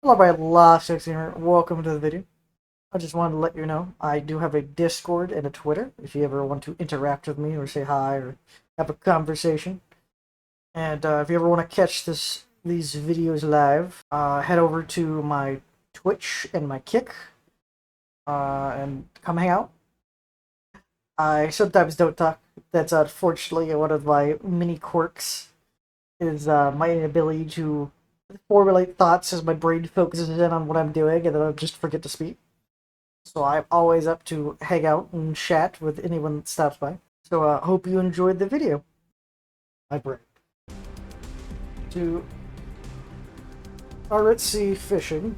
Hello, my last gamer. Welcome to the video. I just wanted to let you know I do have a Discord and a Twitter if you ever want to interact with me or say hi or have a conversation. And if you ever want to catch these videos live, head over to my Twitch and my Kick and come hang out. I sometimes don't talk. That's unfortunately one of my mini quirks. Is my inability to formulate thoughts as my brain focuses in on what I'm doing, and then I'll just forget to speak. So I'm always up to hang out and chat with anyone that stops by. So hope you enjoyed the video. My brain. To Barents Sea Fishing.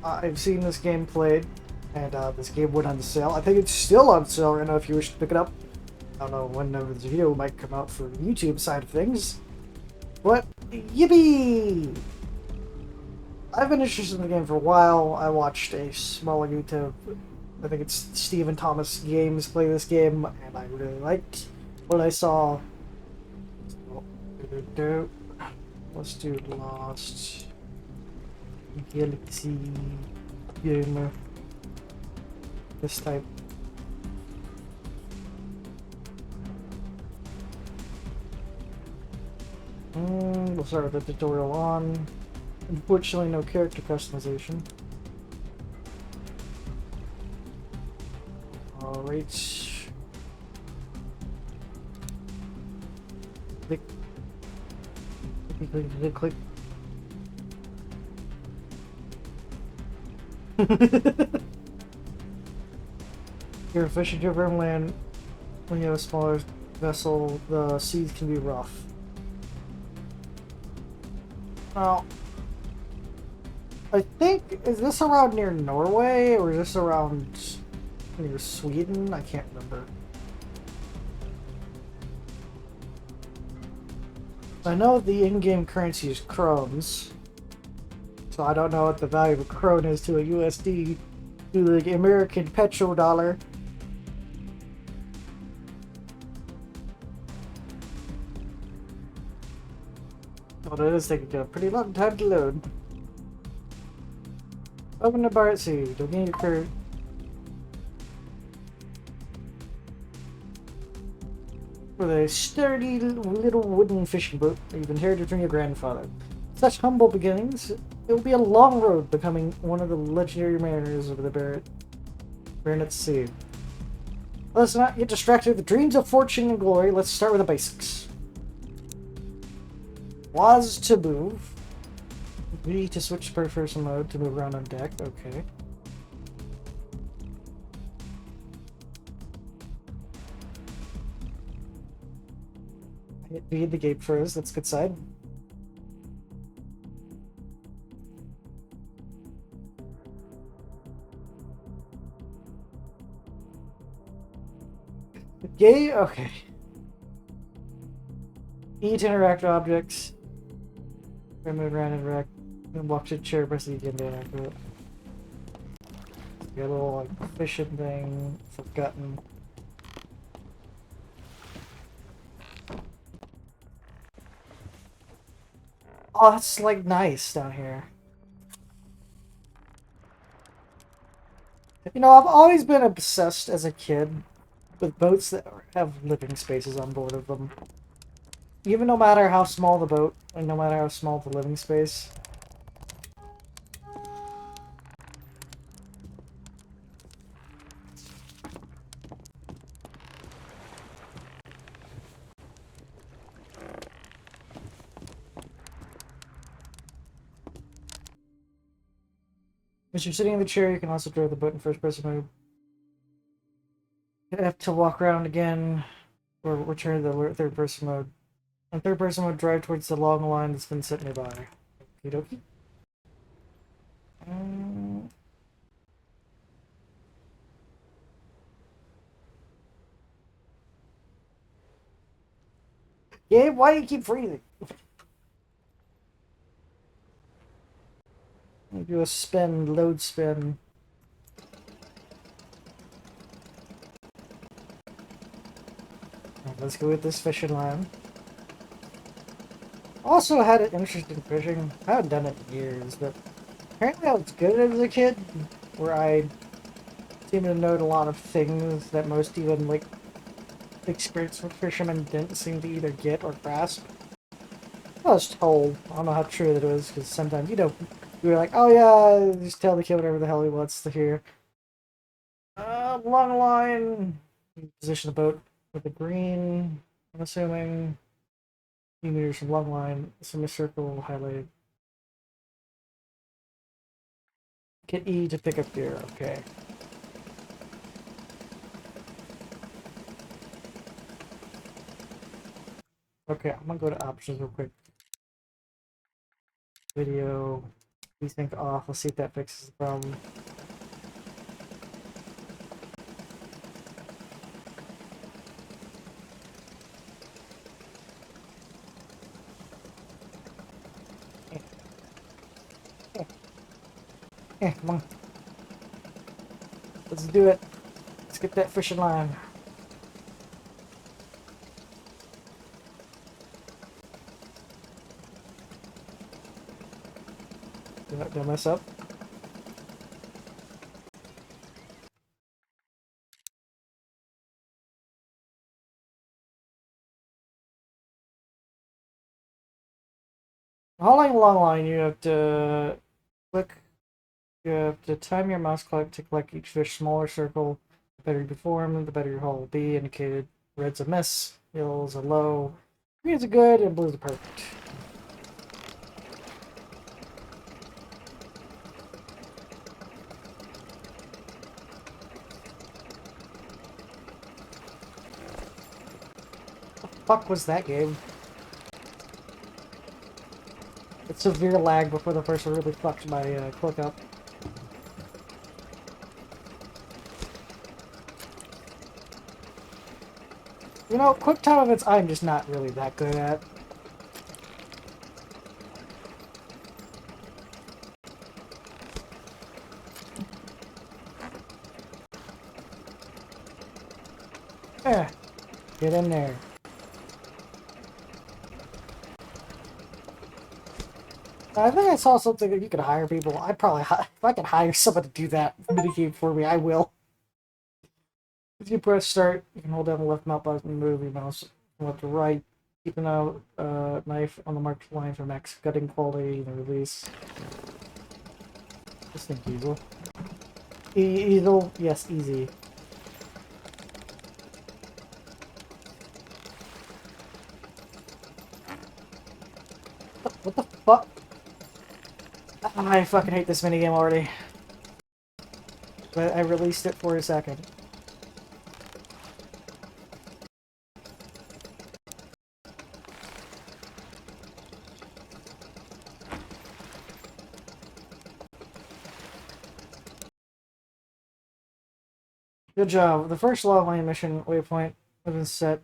I've seen this game played, and this game went on sale. I think it's still on sale right now if you wish to pick it up. I don't know whenever this video might come out for the YouTube side of things. But, yippee! I've been interested in the game for a while. I watched a small YouTube, I think it's Stephen Thomas Games, play this game, and I really liked what I saw. Let's do Lost Galaxy Gamer. This type. We'll start with the tutorial on. Unfortunately, no character customization. Alright. Click. Click, click, click. You're fishing to land. When you have a smaller vessel, the seas can be rough. Well, I think, is this around near Norway, or is this around near Sweden? I can't remember. I know the in-game currency is krones, so I don't know what the value of a krone is to a USD, to the American petrodollar. Although it is taking a pretty long time to load. Open the Barents Sea. Don't need your crew. With a sturdy little wooden fishing boat that you've inherited from your grandfather. Such humble beginnings, it will be a long road becoming one of the legendary mariners of the Barents Sea. Let's not get distracted with dreams of fortune and glory. Let's start with the basics. Was to move. V to switch to first person mode to move around on deck. Okay. Hit V, the gate froze. That's a good side. Gate? Okay. E to interact with objects. Move around and interact. And walk to the chair, press the again to interact with it. Get a little like fishing thing. Forgotten. Oh, that's like nice down here. You know, I've always been obsessed as a kid with boats that have living spaces on board of them. Even no matter how small the boat, and no matter how small the living space. As you're sitting in the chair, you can also drive the boat in first person mode. You have to walk around again, or return to the third person mode. In third person mode, drive towards the long line that's been set nearby. Okie dokie. Gabe, why do you keep freezing? Do a spin, load spin. Right, let's go with this fishing line. Also had an interest in fishing. I haven't done it in years, but Apparently I was good as a kid, where I seem to know a lot of things that most even, like, experienced fishermen didn't seem to either get or grasp. I was told. I don't know how true that is, because sometimes, you're like, oh yeah, just tell the kid whatever the hell he wants to hear. Long line. Position the boat with the green, I'm assuming. Few meters from long line, semicircle highlighted. Get E to pick up gear, okay. Okay, I'm gonna go to options real quick. Video, desync off, let's see if that fixes the problem. Come on. Let's do it. Let's get that fishing line. Did I mess up? Hauling a long line, you have to click. You have to time your mouse click to collect each fish. Smaller circle, the better you perform, the better your haul will be. Indicated red's a miss, yellow's a low, green's a good, and blue's a perfect. What the fuck was that game? It's severe lag before the first one really fucked my click up. You know, quick time events I'm just not really that good at. Eh, get in there. I think I saw something that you could hire people. I'd probably if I could hire someone to do that minigame for me, I will. If you press start, you can hold down the left mouse button and move your mouse from left to right. Keep an knife on the marked line for max cutting quality and release. Just think easel. Easel? Yes, easy. What the fuck? I fucking hate this minigame already. But I released it for a second. Good job. The first long line mission waypoint has been set.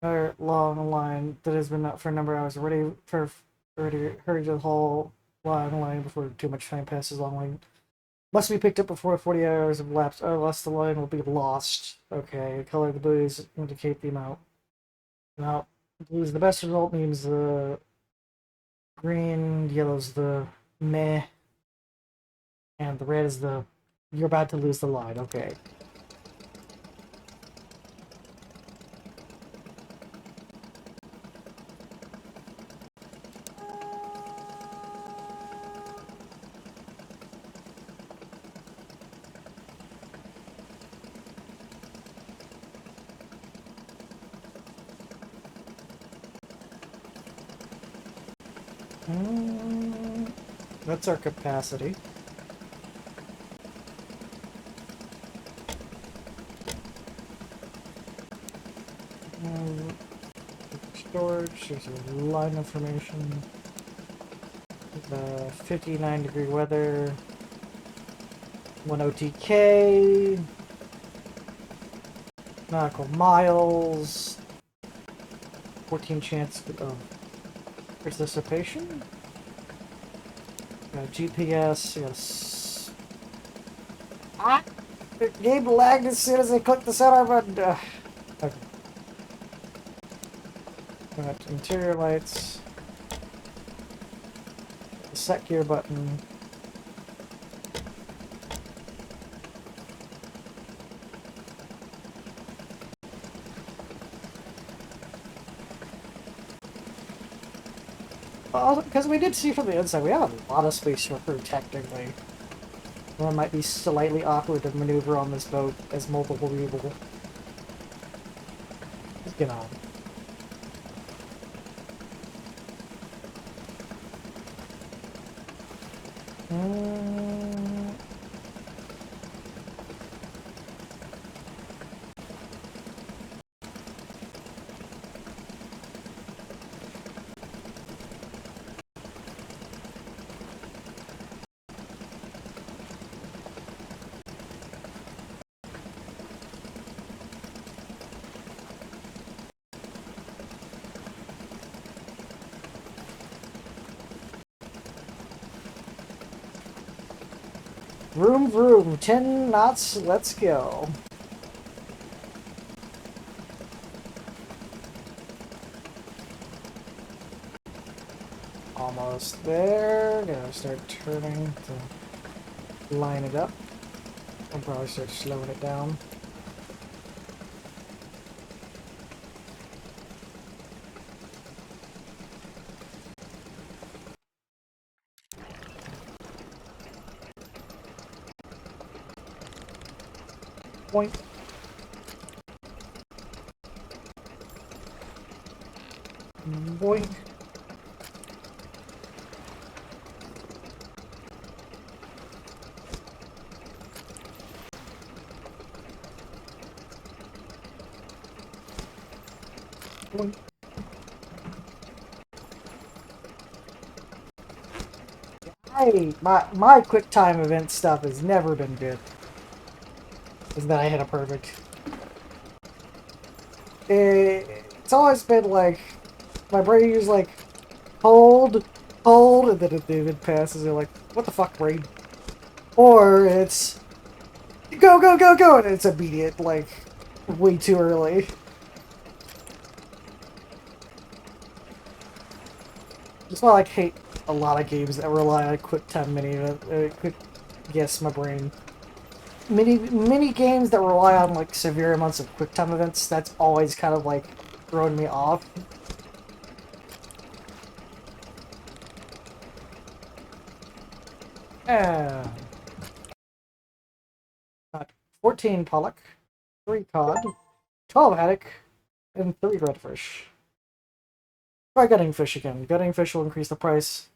Another long line that has been up for a number of hours. Ready, hurry to the whole long line before too much time passes. Long line must be picked up before 40 hours have elapsed, otherwise the line will be lost. Okay, the color of the buoys indicate the amount. Now, blue is the best result, means the green, yellow's the meh, and the red is the you're about to lose the line. Okay. That's our capacity. Storage, there's a line information. The 59-degree weather. 1 OTK. Nautical miles. 14 chance of participation. GPS, yes. Ah! The game lagged as soon as I clicked the center button. Okay. Got interior lights. The set gear button. Well, because we did see from the inside, we have a lot of space for crew technically. Well, it might be slightly awkward to maneuver on this boat as multiple people. Let's get on. Mm. Vroom vroom, 10 knots, let's go. Almost there. Gonna start turning to line it up. I'll probably start slowing it down. Point. Boink. Boink. My quick time event stuff has never been good. Is that I hit a perfect. It's always been like my brain is like hold, and then it passes. You're like, what the fuck, brain? Or it's go, go, go, go, and it's immediate, like way too early. That's why I like hate a lot of games that rely on quick time quick guess my brain. Mini games that rely on like severe amounts of quick time events. That's always kind of like throwing me off. And 14 pollock, 3 cod, 12 haddock, and 3 redfish. Try gutting fish again. Gutting fish will increase the price.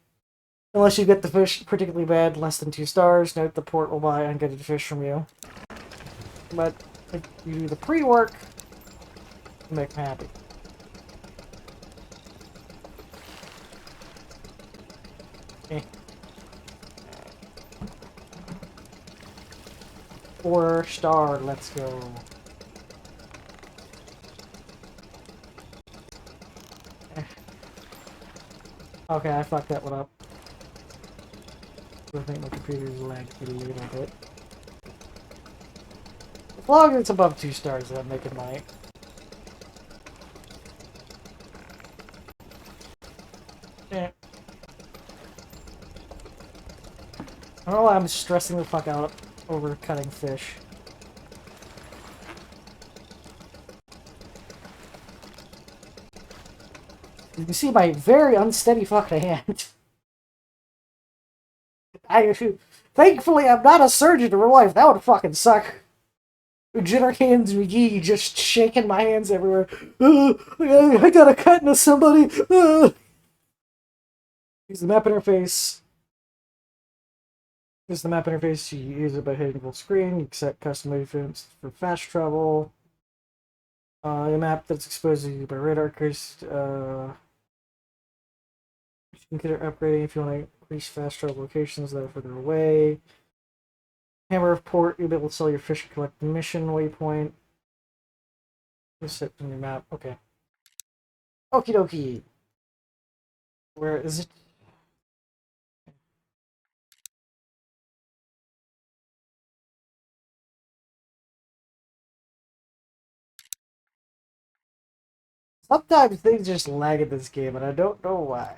Unless you get the fish particularly bad, less than 2 stars, note the port will buy ungutted fish from you. But if you do the pre-work, make me happy. Okay. 4 star, let's go. Okay, I fucked that one up. I think my computer's lagged a little bit. As long as it's above 2 stars, I'm making my... Yeah. I don't know why I'm stressing the fuck out over cutting fish. You can see my very unsteady fucking hand. Thankfully, I'm not a surgeon in real life. That would fucking suck. Jitter Hands McGee just shaking my hands everywhere. I got a cut into somebody. Use the map interface. Use the map interface. You use it by hitting full screen. You set custom events for fast travel. A map that's exposed to you by radar curse. Consider upgrading if you want to reach fast travel locations that are further away. Hammer of Port, you'll be able to sell your fish and collect mission waypoint. Just set on your map. Okay. Okie dokie. Where is it? Sometimes things just lag in this game, and I don't know why.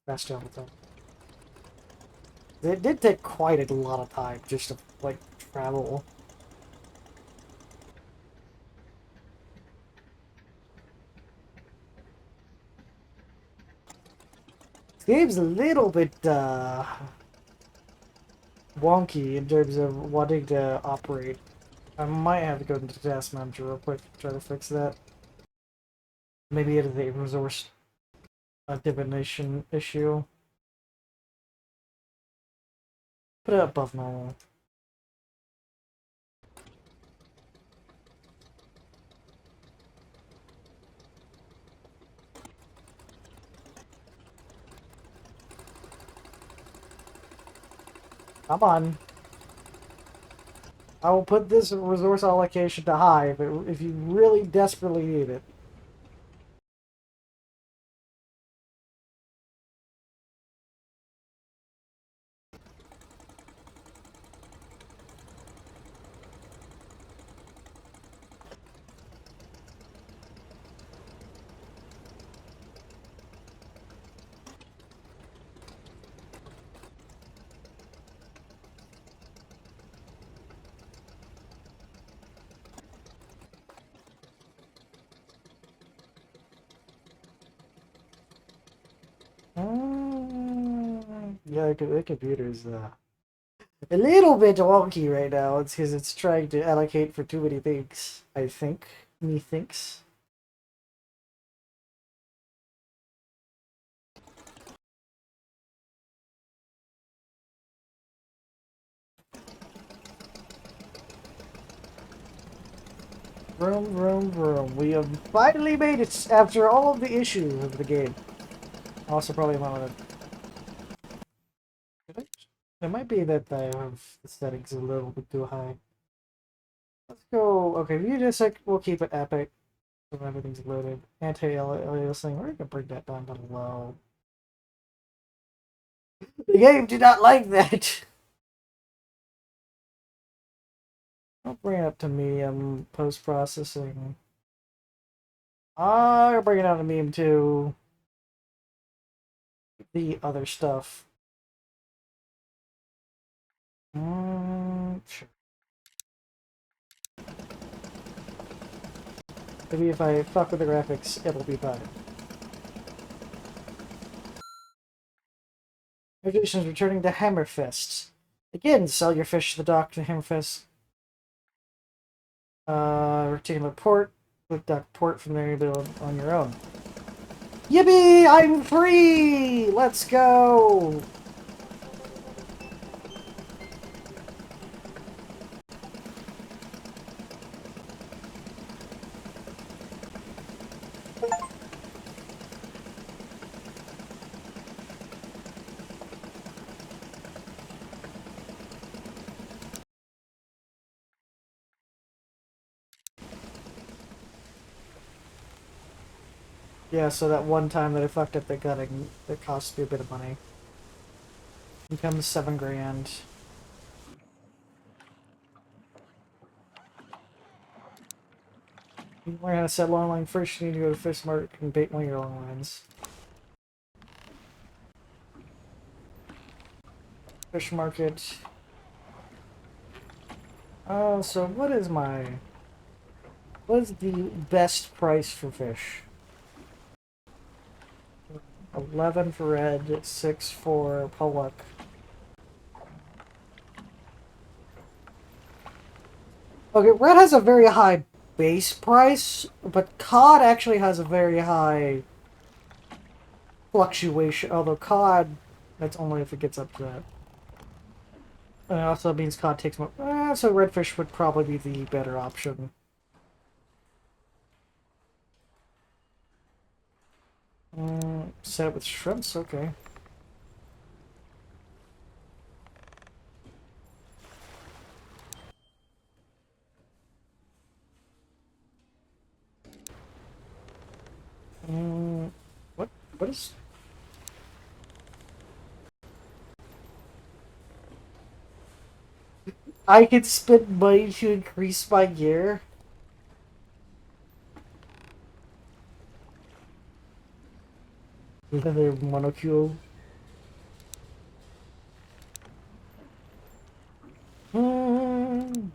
Fast travel time. It did take quite a lot of time just to, like, travel. game's a little bit wonky in terms of wanting to operate. I might have to go into Task Manager real quick to try to fix that. Maybe it is a resource divination issue. Put it above normal. Come on. I will put this resource allocation to high if you really desperately need it. Yeah, the computer's a little bit wonky right now. It's because it's trying to allocate for too many things, I think. Methinks. Vroom, vroom, vroom. We have finally made it after all of the issues of the game. Also, probably might want to. It might be that I have the settings a little bit too high. Let's go. Okay, view just like we'll keep it epic. So everything's loaded. Anti-aliasing. We're gonna bring that down to low. The game did not like that. I'll bring it up to medium post-processing. I'll bring it down to medium too. The other stuff. Sure. Maybe if I fuck with the graphics, it'll be fine. Notifications returning to Hammerfest. Again, sell your fish to the dock to Hammerfest. Rectangular port. Click dock port from there you build on your own. Yippee! I'm free! Let's go! Yeah, so that one time that I fucked up the gutting, it cost me a bit of money. Becomes 7 grand. You learn how to set long line first, you need to go to fish market and bait one of your long lines. Fish market. So what is the best price for fish? 11 for red, 6 for pollock. Okay, red has a very high base price, but cod actually has a very high fluctuation. Although cod, that's only if it gets up to that. And it also means cod takes more. So redfish would probably be the better option. Set it with shrimps, okay. What? What is? I could spend money to increase my gear. Another monocule. Hmm.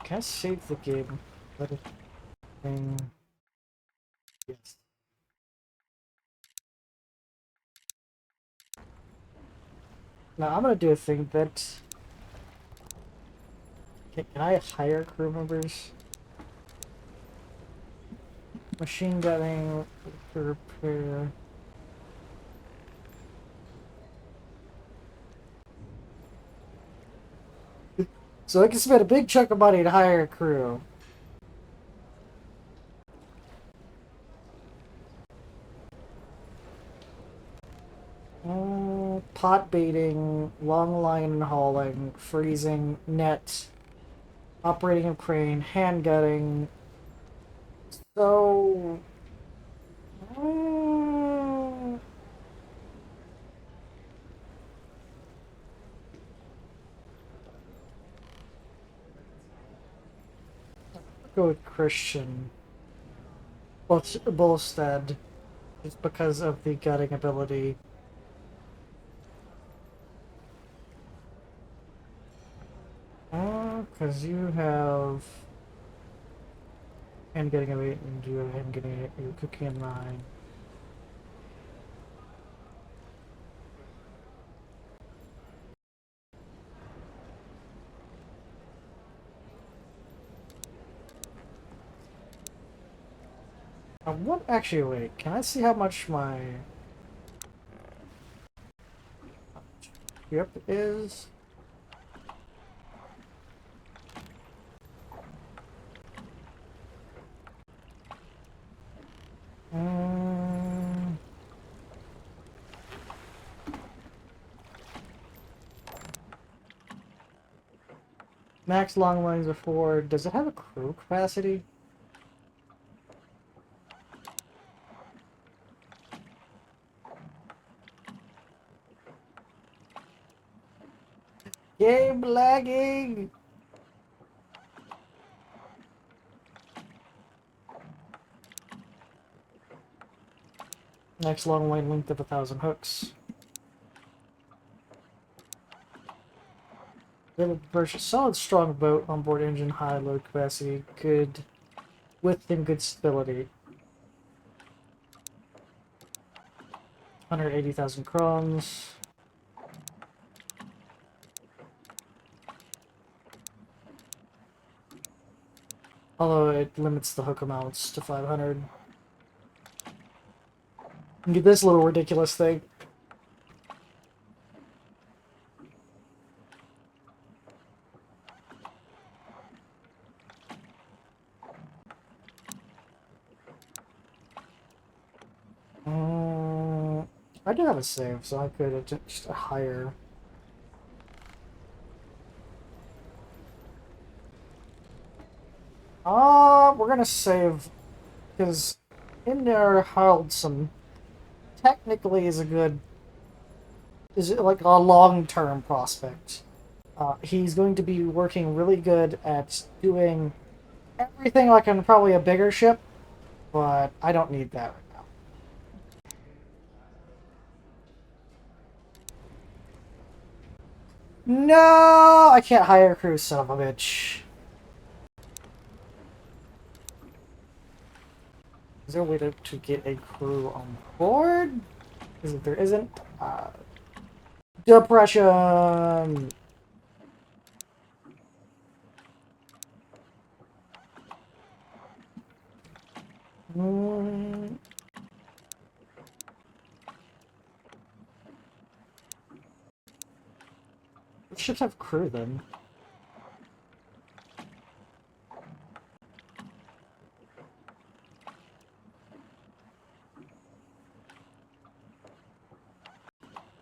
Can I save the game? Let it yes. Now I'm gonna do a thing that can I hire crew members? Machine gunning, repair. So I can spend a big chunk of money to hire a crew. Pot baiting, long line hauling, freezing, net, operating a crane, hand gutting. So, go with Christian. Bolstead, just because of the gutting ability. Because you have hand getting a weight and you have hand getting your cooking in mind. What actually? Wait, can I see how much my trip is? Max long lines of 4. Does it have a crew capacity? Game lagging! Next long line length of 1,000 hooks. Able to purchase solid strong boat, onboard engine, high load capacity, good width and good stability. 180,000 crowns. Although it limits the hook amounts to 500. And get this little ridiculous thing. I do have a save, so I could just hire. We're gonna save because in there Haraldson technically is a good, is like a long-term prospect. He's going to be working really good at doing everything like on probably a bigger ship, but I don't need that right now. No, I can't hire a crew, son of a bitch. Is there a way to get a crew on board? Because if there isn't, depression! Mm. Ships have crew then.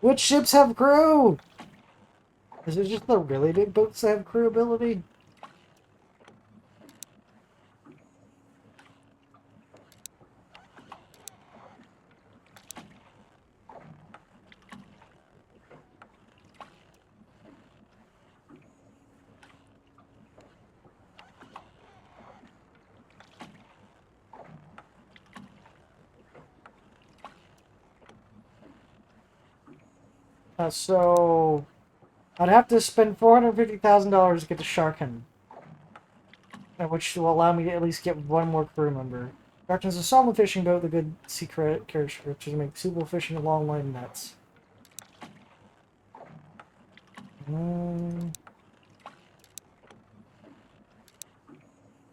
Which ships have crew? Is it just the really big boats that have crew ability? So I'd have to spend $450,000 to get the Sharkin, which will allow me to at least get one more crew member. Sharkin is a solid fishing boat with a good sea character, which is make suitable fishing and long line nets.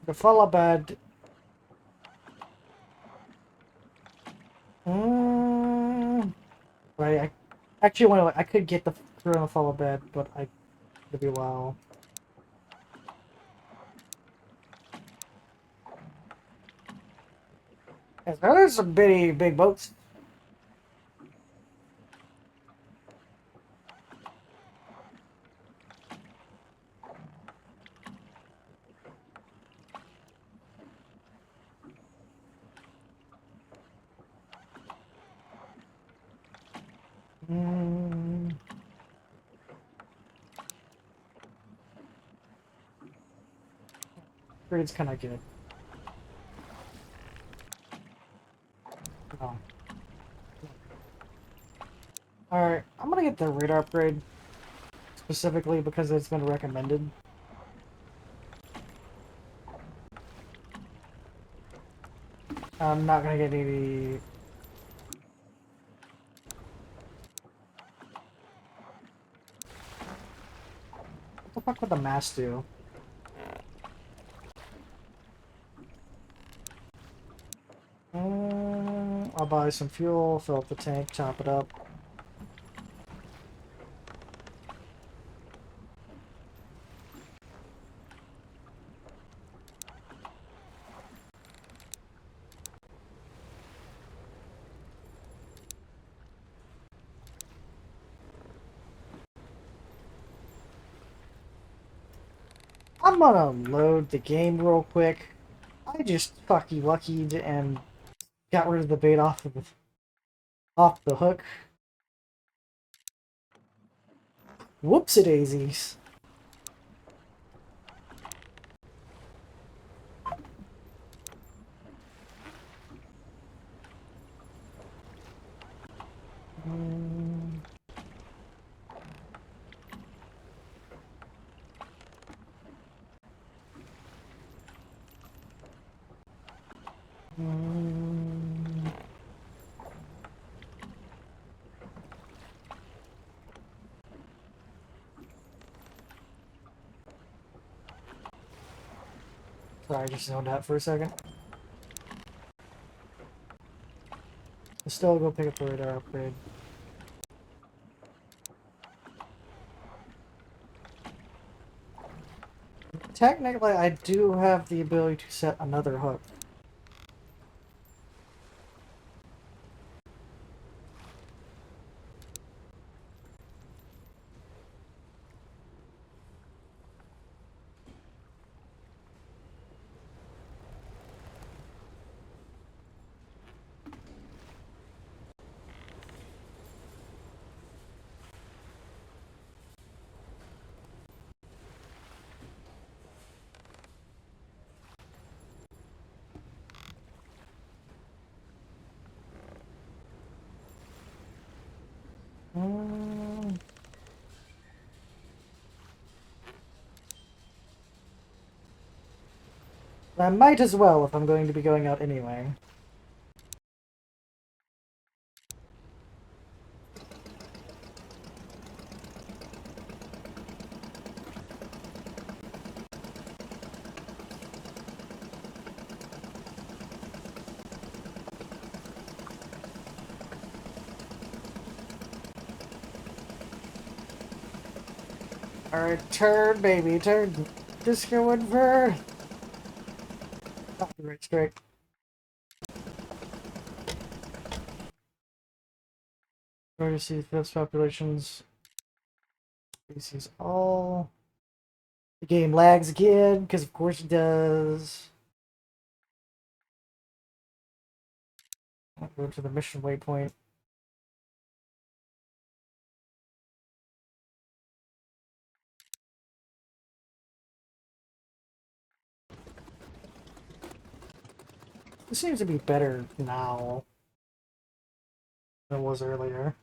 The Falabad. Right, I actually want to. I could get the crew on the Falabad, but it'd be a while. Yes, there's some big boats. Grade's kind of good. Oh. Alright, I'm gonna get the radar upgrade. Specifically because it's been recommended. I'm not gonna get any... What the fuck would the mass do? I'll buy some fuel, fill up the tank, top it up. I'm gonna load the game real quick. I just fucky luckied and got rid of the bait off the hook. Whoopsie-daisies. Sorry, I just zoned out for a second. I'll still go pick up the radar upgrade. Technically, I do have the ability to set another hook. I might as well if I'm going to be going out anyway. Alright, turn, baby, turn. Disco invert. Copyright strike. Where to see fifth populations. Species all. The game lags again, because of course it does. I'll go to the mission waypoint. This seems to be better now than it was earlier.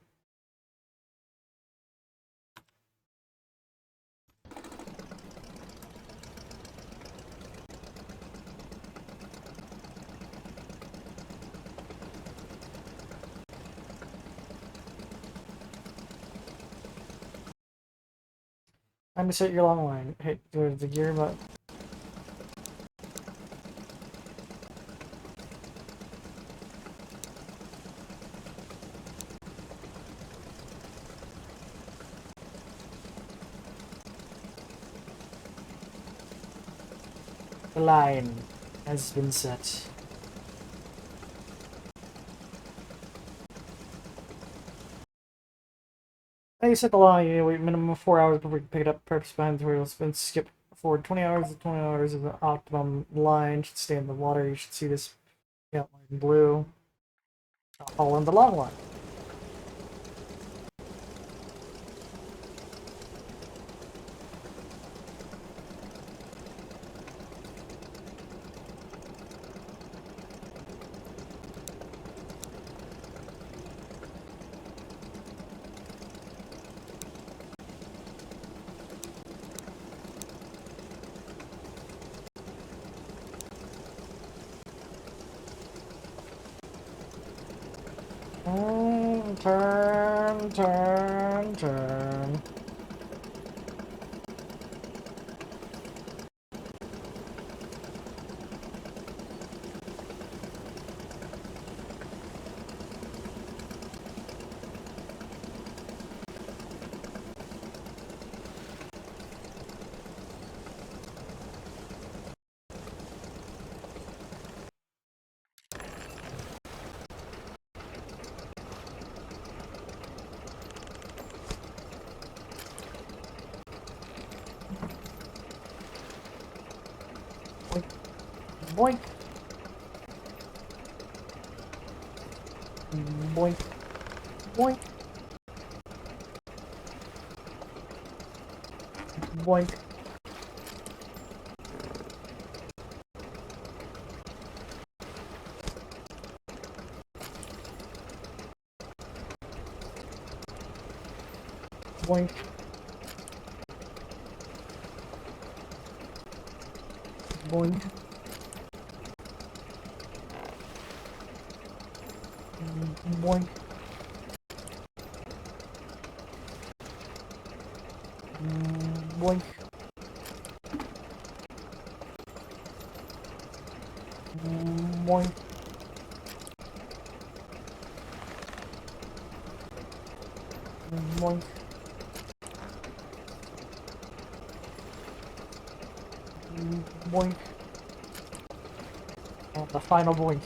Time to set your long line. Hit the gear button. The line has been set. Now you set the line, you wait minimum of 4 hours before you can pick it up. Prep spine tutorial spin skip forward 20 hours. 20 hours is the optimum line. Should stay in the water. You should see this outline in blue. I'll follow in the long line. Turn, turn, turn. Boink. Boink. Boink. Boink. Boink. Boink. Boink. Boink. Boink. Boink. Boink. Oh, the final boink.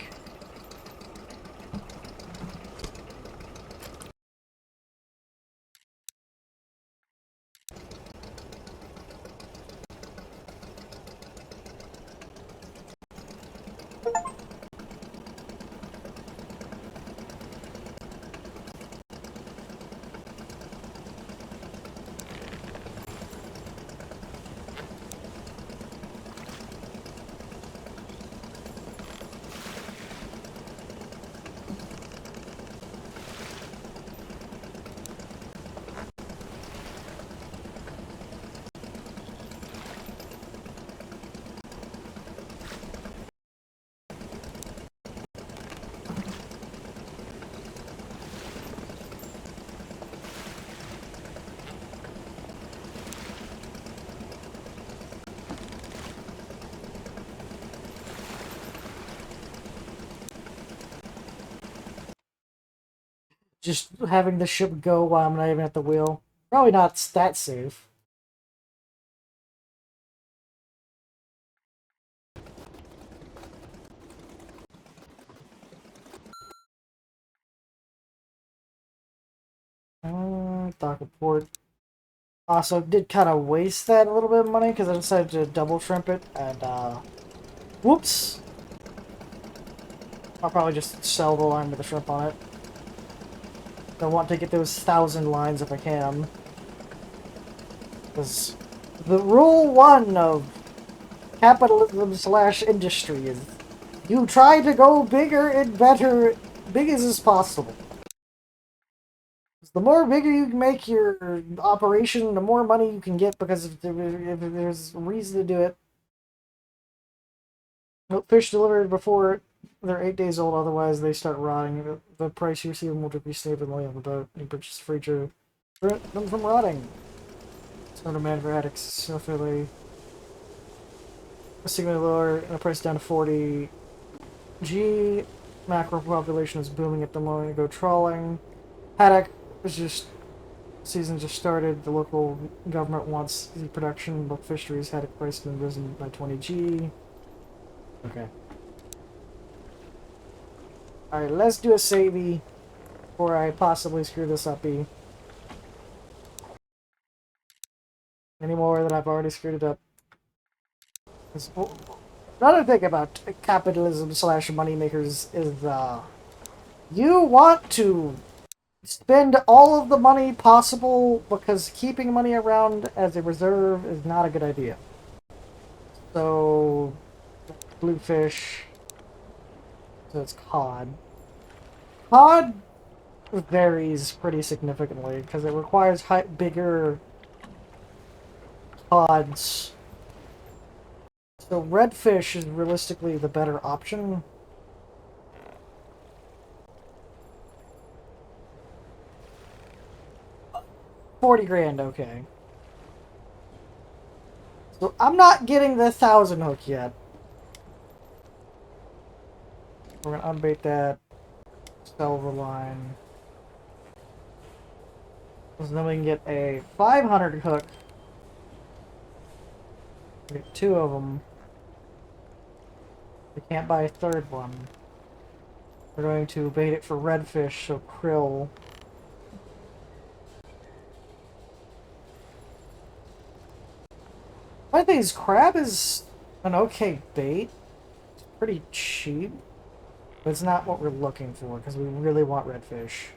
Just having the ship go while I'm not even at the wheel. Probably not that safe. Dock port. Also, did kind of waste that a little bit of money because I decided to double shrimp it and, whoops! I'll probably just sell the line with the shrimp on it. I want to get those 1,000 lines if I can. Because the rule 1 of capitalism / industry is you try to go bigger and better, big as possible. The more bigger you can make your operation, the more money you can get because if there's a reason to do it. Fish delivered before they're 8 days old, otherwise they start rotting. The price you receive will be stable on the boat. You purchase free to prevent them from rotting. So demand for addicts is so fairly significantly lower, and the price down to 40. G, macro population is booming at the moment. Go trawling. Haddock is just season just started. The local government wants the production of fisheries. Haddock price has been risen by 20G. Okay. Alright, let's do a savey before I possibly screw this up. Any more than I've already screwed it up. Another thing about capitalism slash moneymakers is you want to spend all of the money possible because keeping money around as a reserve is not a good idea. So, bluefish. So it's cod. Cod varies pretty significantly because it requires bigger pods. So redfish is realistically the better option. $40,000, okay. So I'm not getting the 1,000 hook yet. We're gonna unbait that silver line. So then we can get a 500 hook. Get 2 of them. We can't buy a third one. We're going to bait it for redfish, so krill. One thing is, crab is an okay bait. It's pretty cheap. But it's not what we're looking for, because we really want redfish.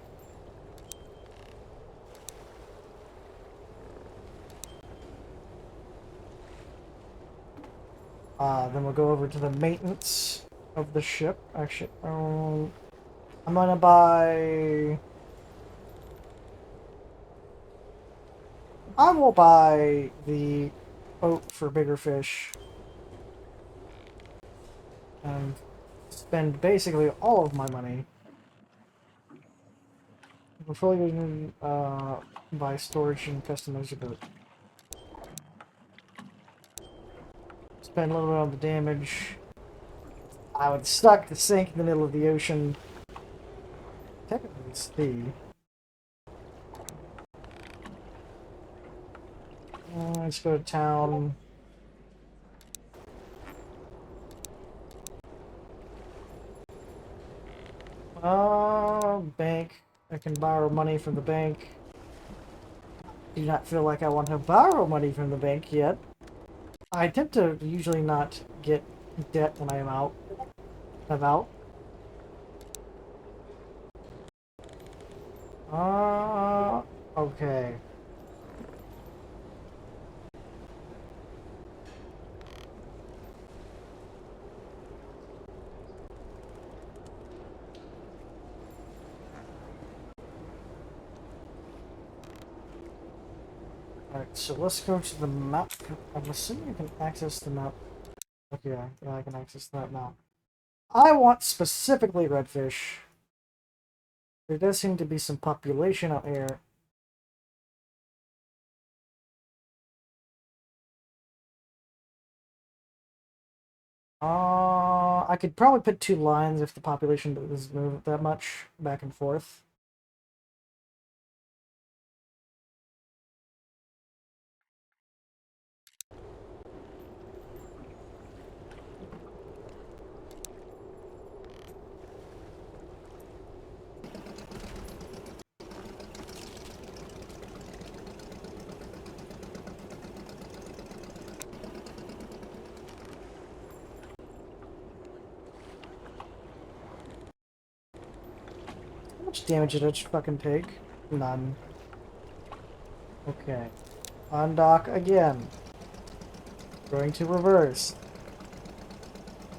Then we'll go over to the maintenance of the ship. Actually, I'm gonna buy... I will buy the boat for bigger fish. And spend basically all of my money. Before you can buy storage and customize your boat. Spend a little bit on the damage. I would suck to sink in the middle of the ocean. Technically it's the... let's go to town. Bank. I can borrow money from the bank. Do not feel like I want to borrow money from the bank yet. I tend to usually not get debt when I'm out. Okay. Alright, so let's go to the map. I'm assuming you can access the map. Okay, yeah, I can access that now. I want specifically redfish. There does seem to be some population out here. I could probably put 2 lines if the population doesn't move that much back and forth. How much damage did each fucking take? None. Okay. Undock again. Going to reverse.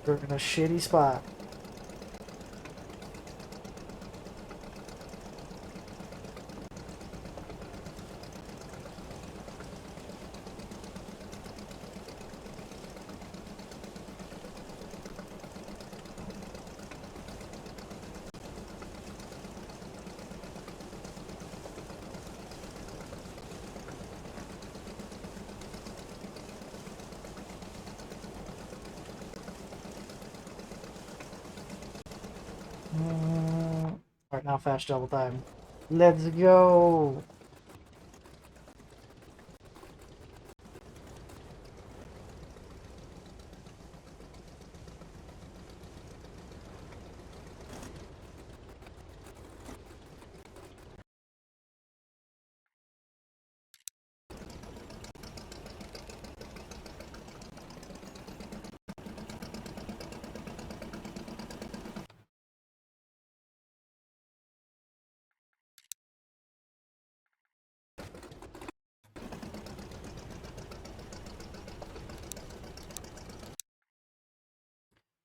We're in a shitty spot. Alright, now fast travel time. Let's go!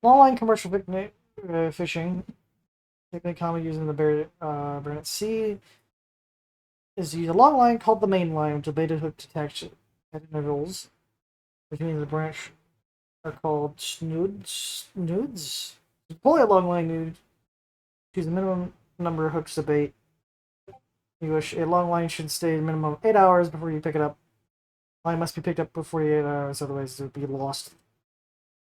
Longline commercial picnic fishing. Picnic common using the Barents Sea is to use a long line called the main line, which is a baited hook detached at intervals between the branch are called snoods. To pull a long line nude, choose the minimum number of hooks to bait. You wish a long line should stay a minimum of 8 hours before you pick it up. Line must be picked up before 48 hours, otherwise it would be lost.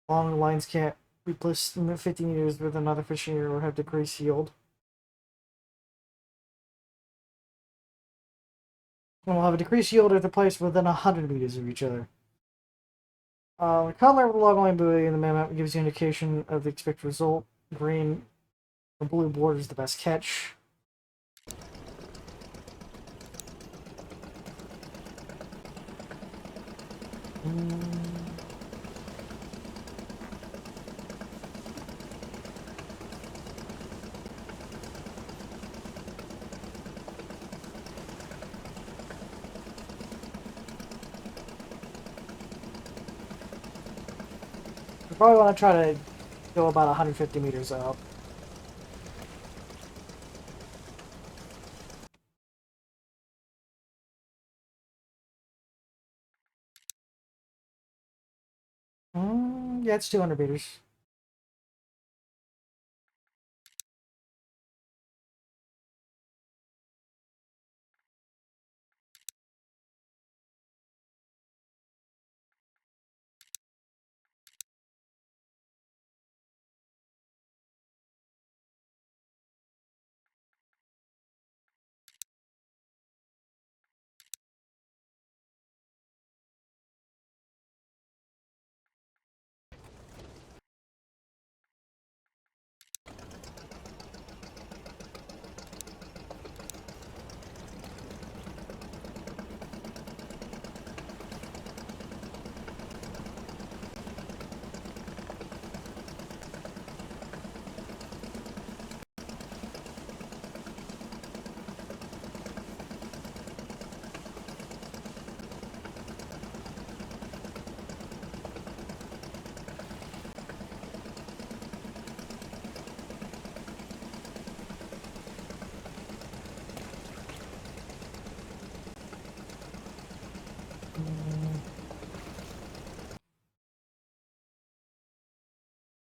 Long lines can't replace 50 meters with another fishing area or have decreased yield. And will have a decreased yield if they're placed within 100 meters of each other. The color of the logline buoy in the map gives you indication of the expected result. Green or blue border is the best catch. You probably want to try to go about 150 meters out. Yeah, it's 200 meters.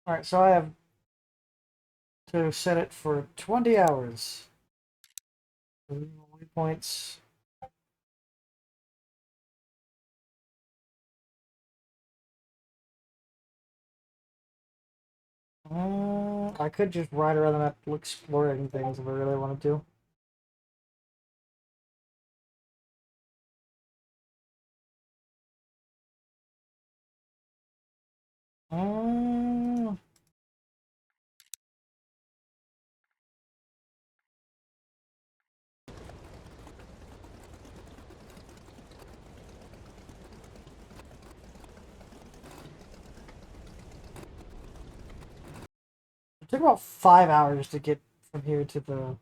Alright, so I have to set it for 20 hours. Points. I could just ride around the map exploring things if I really wanted to. It took about 5 hours to get from here to the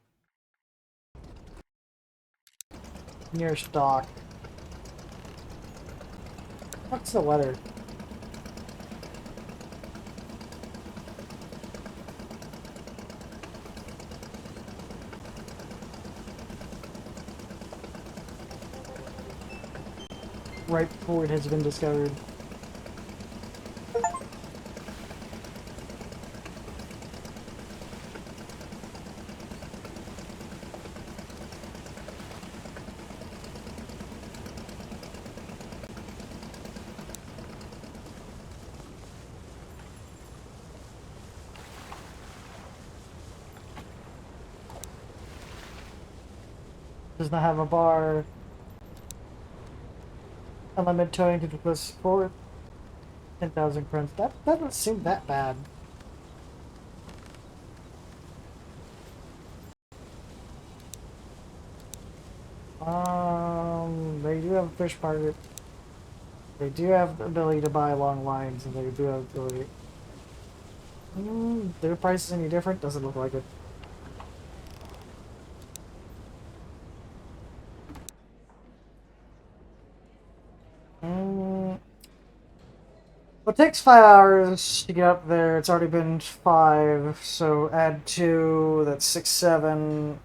nearest dock. What's the weather? Right before it has been discovered. Does not have a bar. Unlimited towing to the plus 4. 10,000 crowns. That doesn't seem that bad. They do have a fish market. They do have the ability to buy long lines, and they do have the ability. Their price is any different? Doesn't look like it. Well, it takes 5 hours to get up there. It's already been 5, so add 2, that's 6, 7.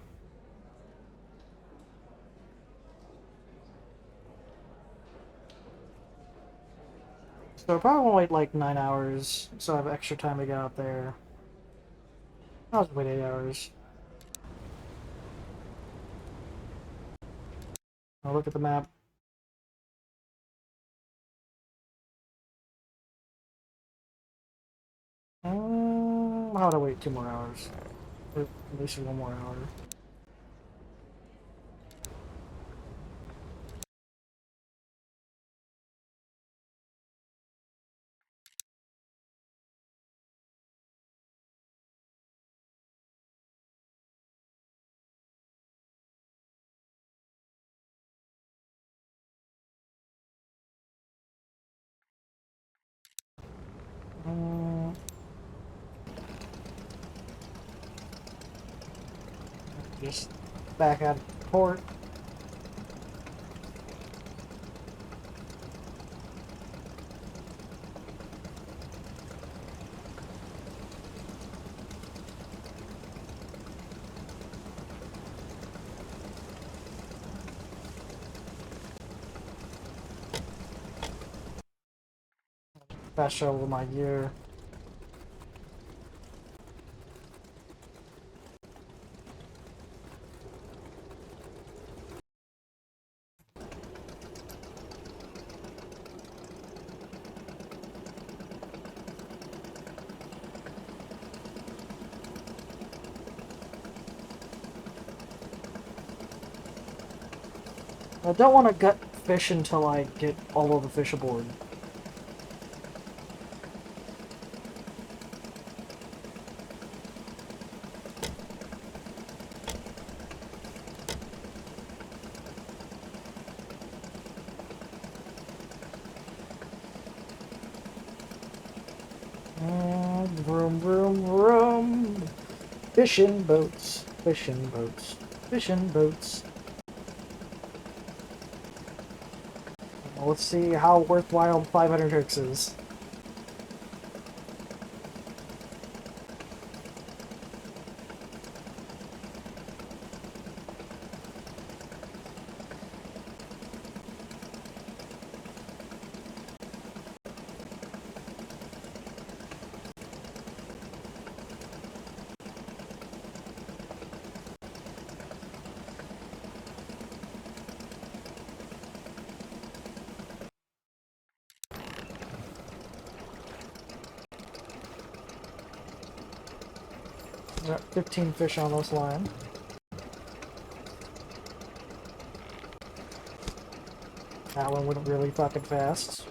So I probably won't wait like 9 hours, so I have extra time to get out there. I'll just wait 8 hours. I'll look at the map. How to wait 2 more hours? Or at least 1 more hour. Just back out of port. Fast shovel my gear. I don't want to gut fish until I get all of the fish aboard. Vroom, vroom, vroom. Fishing boats, fishing boats, fishing boats. Well, let's see how worthwhile 500 hooks is. Got 15 fish on this line. That one went really fucking fast.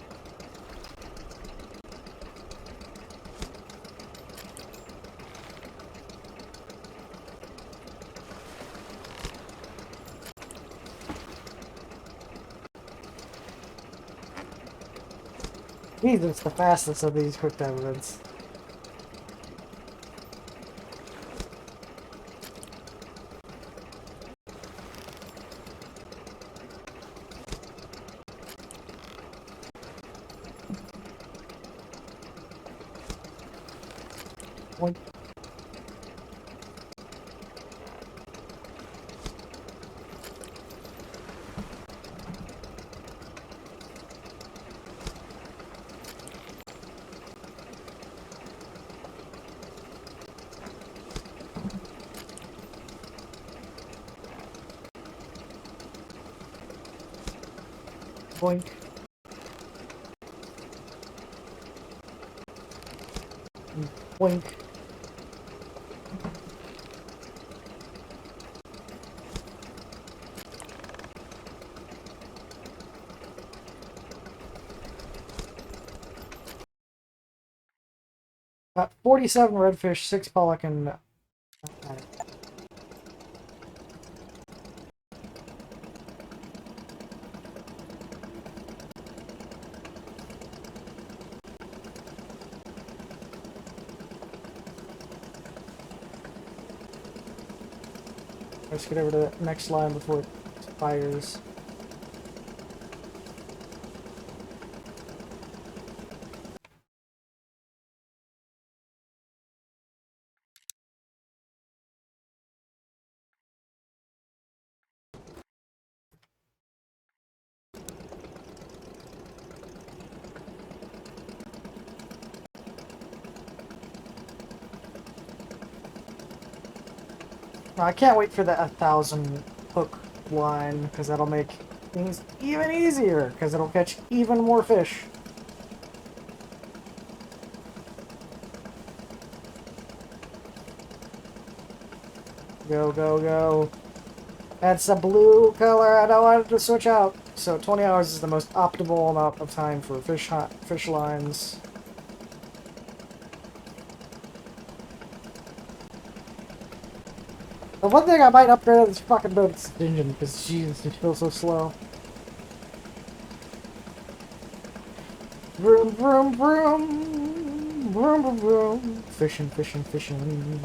Jesus, the fastest of these quick time events. Boink. Boink. Boink. Got 47 redfish, 6 pollock, and... Let's get over to the next line before it expires. I can't wait for the 1,000 hook line, because that'll make things even easier, because it'll catch even more fish. Go, go, go. That's a blue color. I don't want it to switch out. So 20 hours is the most optimal amount of time for fish lines. The one thing I might upgrade on this fucking boat is the engine, because Jesus, it feels so slow. Vroom, vroom, vroom. Vroom, vroom, vroom. Fishing, fishing, fishing.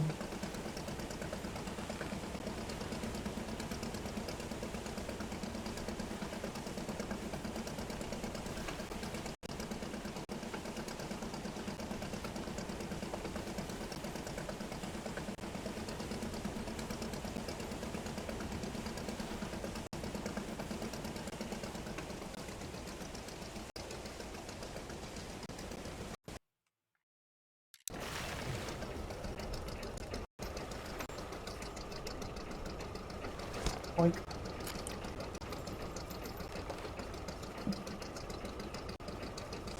Boink.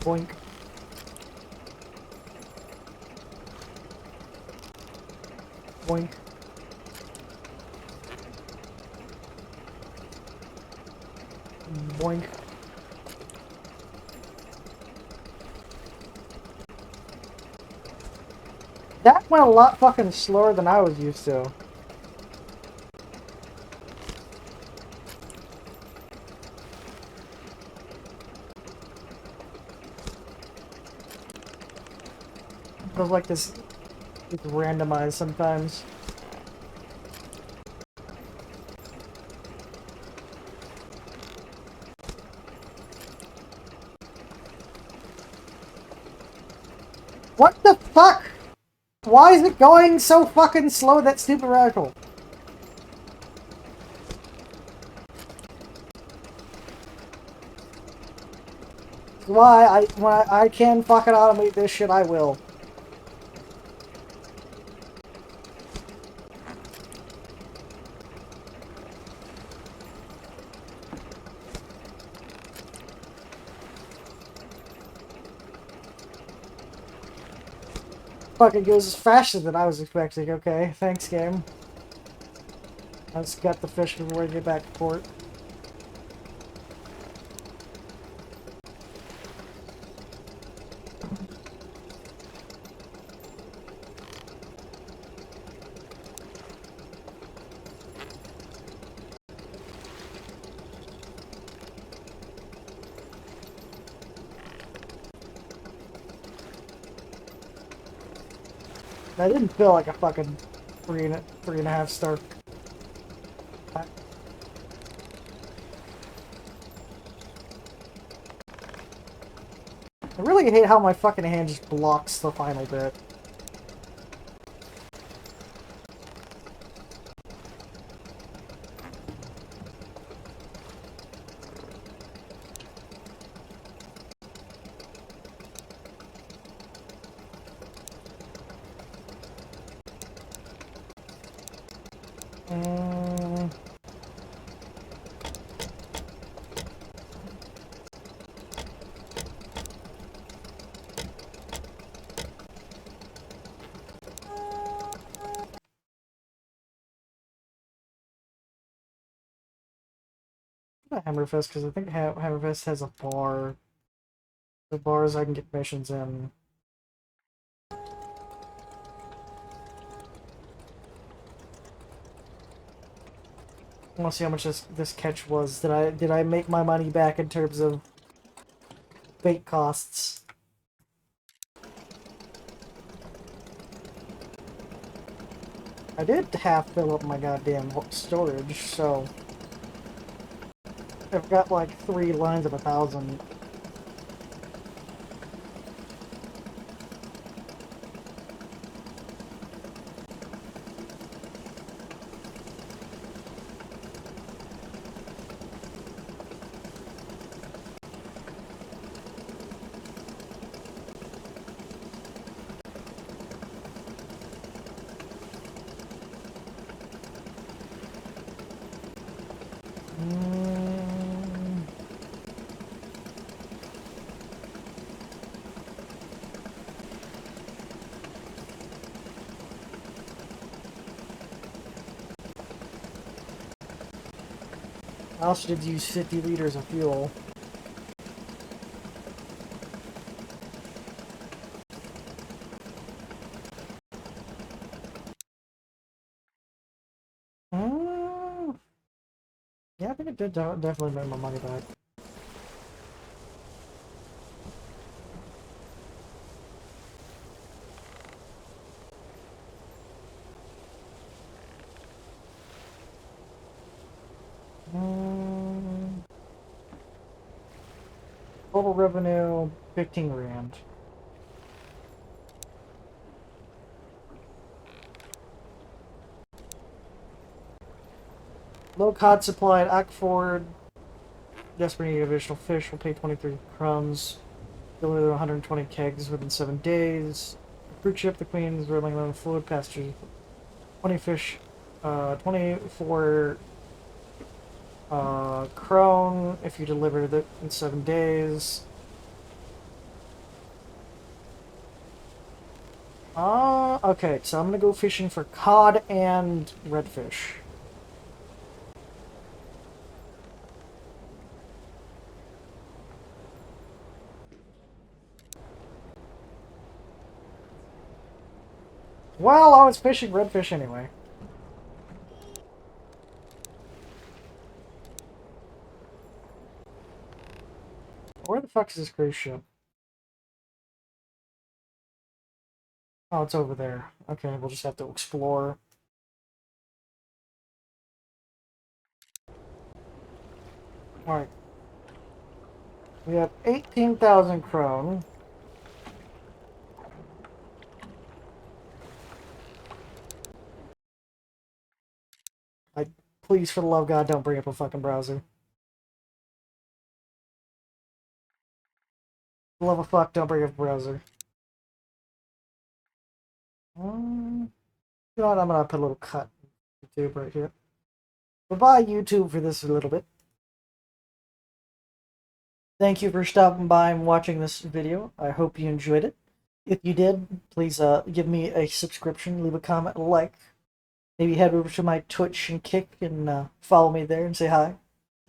Boink. Boink. Boink. That went a lot fucking slower than I was used to. Feels like this is randomized sometimes. What the fuck? Why is it going so fucking slow, that stupid radical? Why? When I can fucking automate this shit, I will. Fucking goes faster than I was expecting. Okay, thanks, game. Let's get the fish before we get back to port. That didn't feel like a fucking three and a half star. I really hate how my fucking hand just blocks the final bit. Hammerfest, because I think Hammerfest has a bar. The bars I can get missions in. I want to see how much this catch was. Did I make my money back in terms of bait costs? I did half fill up my goddamn storage, so I've got like 3 lines of 1,000. I also did use 50 liters of fuel. Yeah, I think it did definitely make my money back. Total revenue, 15 grand. Low cod supply at Ackford. Desperate need additional fish. Will pay 23 crumbs. Deliver 120 kegs within 7 days. Fruit ship, the Queen's rolling on fluid pasture. 20 fish. 24 crone if you deliver it in 7 days. Okay, so I'm gonna go fishing for cod and redfish. Well, I was fishing redfish anyway. Where the fuck is this cruise ship? Oh, it's over there. Okay, we'll just have to explore. Alright. We have 18,000 crone. Please, for the love of God, don't bring up a fucking browser. For the love of fuck, don't bring up a browser. You know what? I'm gonna put a little cut on YouTube right here. Bye-bye, YouTube, for this a little bit. Thank you for stopping by and watching this video. I hope you enjoyed it. If you did, please give me a subscription, leave a comment, a like. Maybe head over to my Twitch and Kick and follow me there and say hi.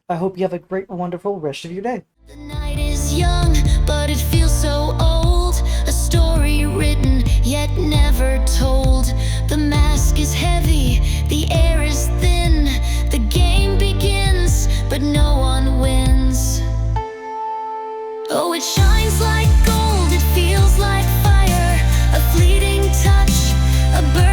I hope you have a great, wonderful rest of your day. The night is young, but it feels so old. A story written, yet never told. The mask is heavy, the air is thin. The game begins, but no one wins. Oh, it shines like gold, it feels like fire. A fleeting touch, a burn.